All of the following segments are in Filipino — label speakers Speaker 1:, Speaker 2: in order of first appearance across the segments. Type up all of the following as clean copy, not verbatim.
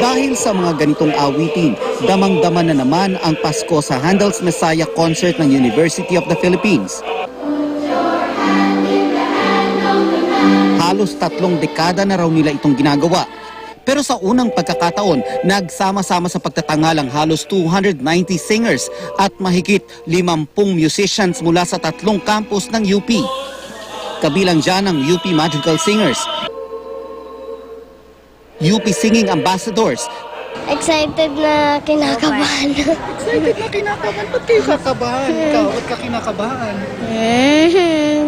Speaker 1: Dahil sa mga ganitong awitin, damang-dama na naman ang Pasko sa Handel's Messiah Concert ng University of the Philippines. Halos 3 dekada na raw nila itong ginagawa. Pero sa unang pagkakataon, nagsama-sama sa pagtatangal ang halos 290 singers at mahigit 50 musicians mula sa 3 campus ng UP. Kabilang dyan ang UP Magical Singers, UP Singing Ambassadors,
Speaker 2: Excited na kinakabahan.
Speaker 1: excited na kinakabahan. Ba't kayo kakabahan? Ikaw, ba't ka kinakabahan?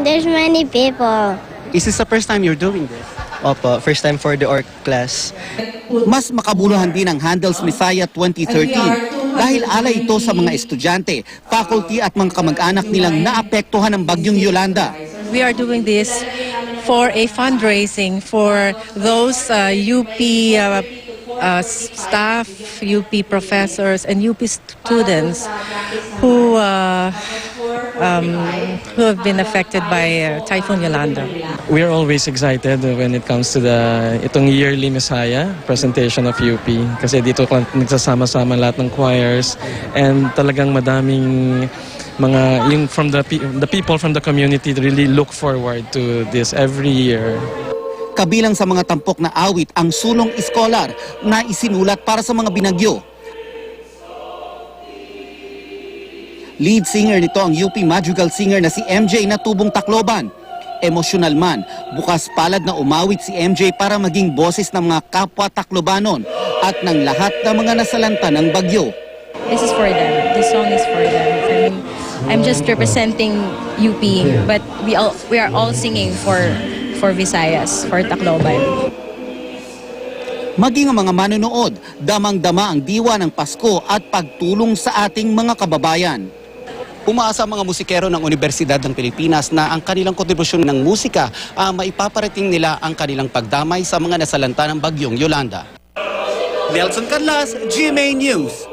Speaker 2: There's many people.
Speaker 1: Is this the first time you're doing this?
Speaker 3: Opo, first time for the org class.
Speaker 1: Mas makabuluhan din ang Handel's Messiah 2013 dahil alay ito sa mga estudyante, faculty at mga kamag-anak nilang naapektuhan ng bagyong Yolanda.
Speaker 4: We are doing this for a fundraising for those UP staff, UP professors, and UP students who have been affected by Typhoon Yolanda.
Speaker 5: We are always excited when it comes to itong yearly Messiah presentation of UP kasi dito nagsasama-sama lahat ng choirs and talagang madaming mga yung from the people from the community really look forward to this every year.
Speaker 1: Kabilang sa mga tampok na awit ang Sulong Iskolar na isinulat para sa mga binagyo. Lead singer nito ang UP Madrigal singer na si MJ na tubong Tacloban. Emosyonal man, bukas palad na umawit si MJ para maging boses ng mga kapwa Taclobanon at ng lahat ng mga nasalanta ng bagyo.
Speaker 6: This is for them. This song is for them. I mean, I'm just representing UP, but we are all singing for Visayas, for Tacloban.
Speaker 1: Maging ang mga manonood, damang-dama ang diwa ng Pasko at pagtulong sa ating mga kababayan. Umaasa ang mga musikero ng Universidad ng Pilipinas na ang kanilang kontribusyon ng musika maipaparating nila ang kanilang pagdamay sa mga nasalanta ng bagyong Yolanda. Nelson Canlas, GMA News.